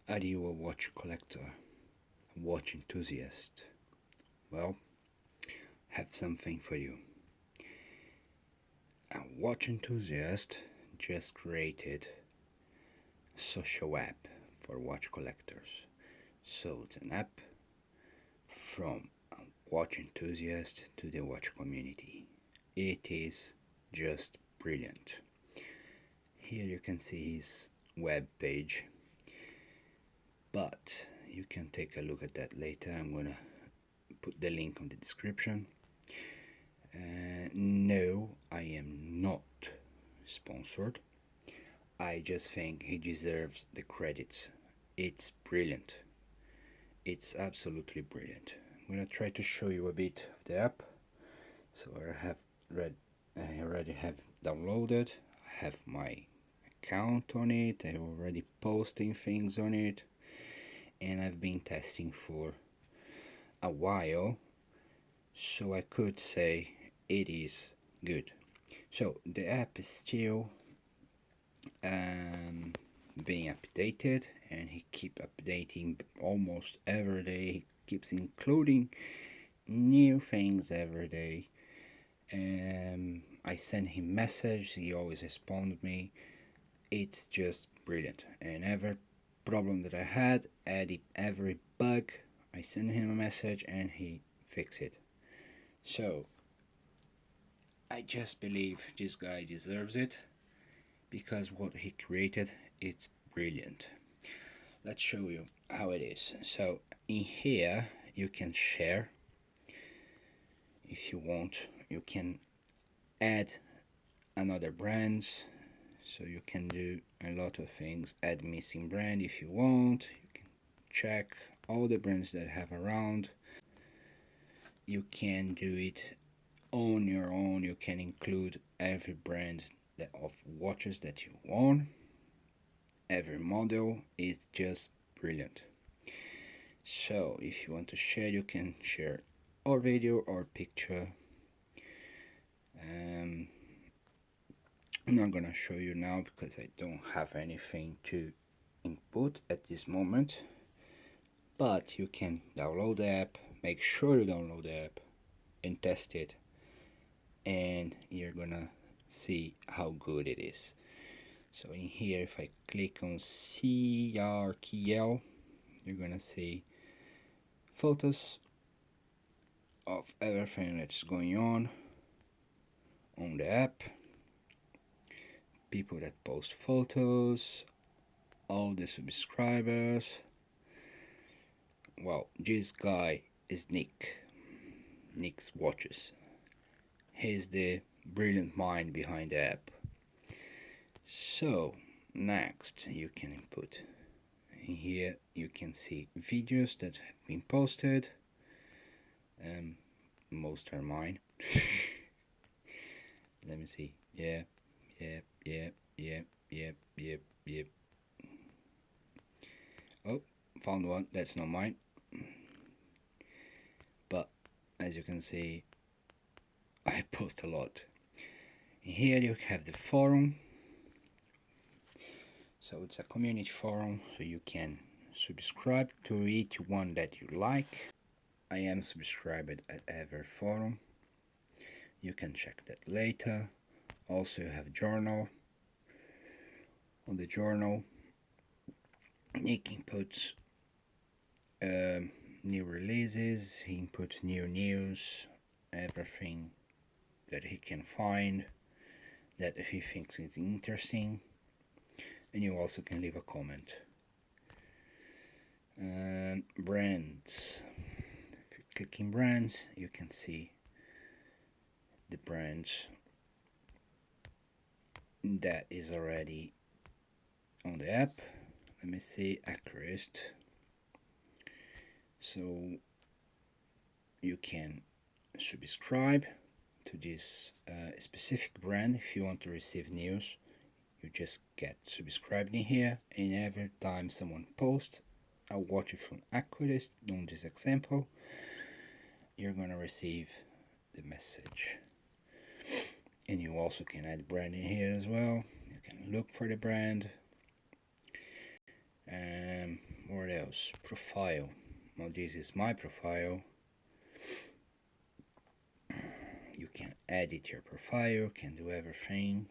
Are you a watch collector, a watch enthusiast? Well, have something for you. A watch enthusiast just created a social app for watch collectors. So it's an app from a watch enthusiast to the watch community. It is just brilliant. Here you can see his web page, but you can take a look at that later. I'm gonna put the link on the description. No, I am not sponsored. I just think he deserves the credit. It's brilliant. It's absolutely brilliant. I'm gonna try to show you a bit of the app. So I already have downloaded. I have my account on it. I'm already posting things on it, and I've been testing for a while. So I could say it is good. So the app is still being updated, and he keep updating almost every day. He keeps including new things every day. I send him message, he always responds me. It's just brilliant. And every problem that I had, every bug, I send him a message and he fix it. So I just believe this guy deserves it, because what he created, it's brilliant. Let's show you how it is. So in here you can share. If you want, you can add another brands, so you can do a lot of things. Add missing brand if you want. You can check all the brands that have around. You can do it on your own. You can include every brand of watches that you want. Every model is just brilliant. So if you want to share, you can share or video or picture. I'm not gonna show you now because I don't have anything to input at this moment, but you can download the app. Make sure you download the app and test it, and you're gonna see how good it is. So in here, if I click on CRTL, you're gonna see photos of everything that's going on the app, people that post photos, all the subscribers. Well, this guy is Nick's watches. He's the brilliant mind behind the app. So next you can input. In here you can see videos that have been posted. Most are mine. Let me see. Yep. Oh, found one. That's not mine. But as you can see, I post a lot. Here you have the forum. So it's a community forum, so you can subscribe to each one that you like. I am subscribed at every forum. You can check that later. Also you have journal. On the journal, Nick inputs new releases, he inputs new news, everything that he can find that if he thinks is interesting. And you also can leave a comment. Brands. If you click in brands, you can see the brands that is already on the app. Let me see, accurate. So you can subscribe to this specific brand. If you want to receive news, you just get subscribed in here, and every time someone posts a watch from Accurist on this example, you're gonna receive the message. And you also can add brand in here as well. You can look for the brand. What else? Profile. Well, this is my profile. You can edit your profile, can do everything.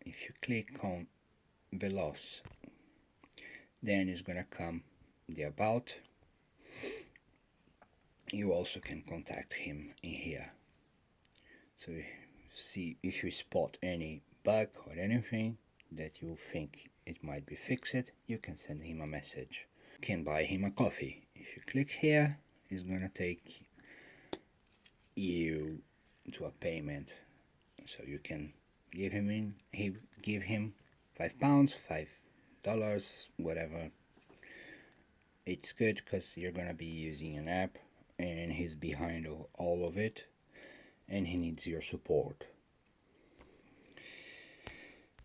If you click on Veloce, then it's gonna come the about. You also can contact him in here. So see if you spot any bug or anything that you think it might be fixed, you can send him a message. You can buy him a coffee. If you click here, it's gonna take you to a payment. So you can give him £5, $5, whatever. It's good because you're gonna be using an app and he's behind all of it and he needs your support.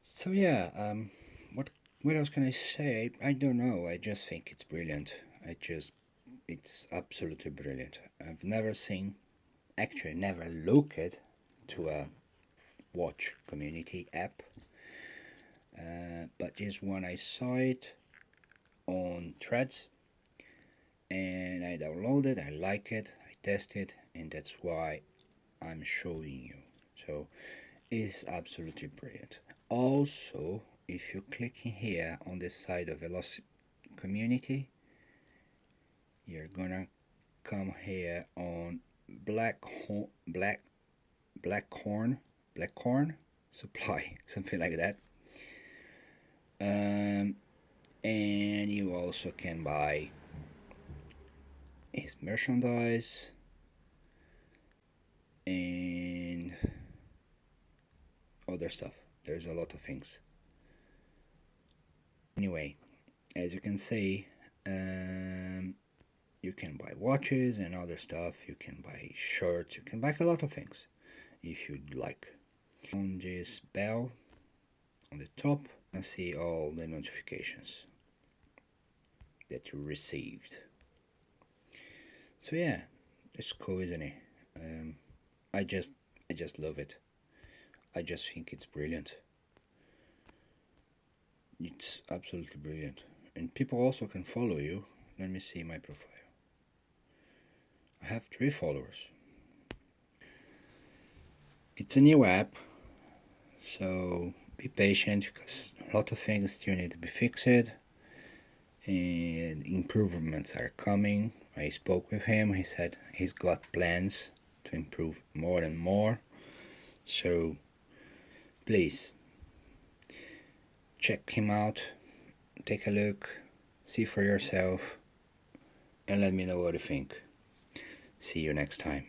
So yeah, what else can I say? I don't know. I just think it's brilliant. It's absolutely brilliant. I've never seen, actually never looked to a watch community app, but this one I saw it on Threads and I downloaded, I like it, I tested, and that's why I'm showing you. So it's absolutely brilliant. Also, if you click in here on the side of Veloce community, you're gonna come here on blackcorn supply, something like that. And you also can buy his merchandise and other stuff. There's a lot of things. Anyway, as you can see, you can buy watches and other stuff. You can buy shirts. You can buy a lot of things if you'd like. On this bell on the top, you see all the notifications that you received. So yeah, it's cool, isn't it? I just love it. I just think it's brilliant. It's absolutely brilliant. And people also can follow you. Let me see my profile. I have 3 followers. It's a new app, so be patient because a lot of things still need to be fixed and improvements are coming. I spoke with him. He said he's got plans to improve more and more. So please check him out, take a look, see for yourself, and let me know what you think. See you next time.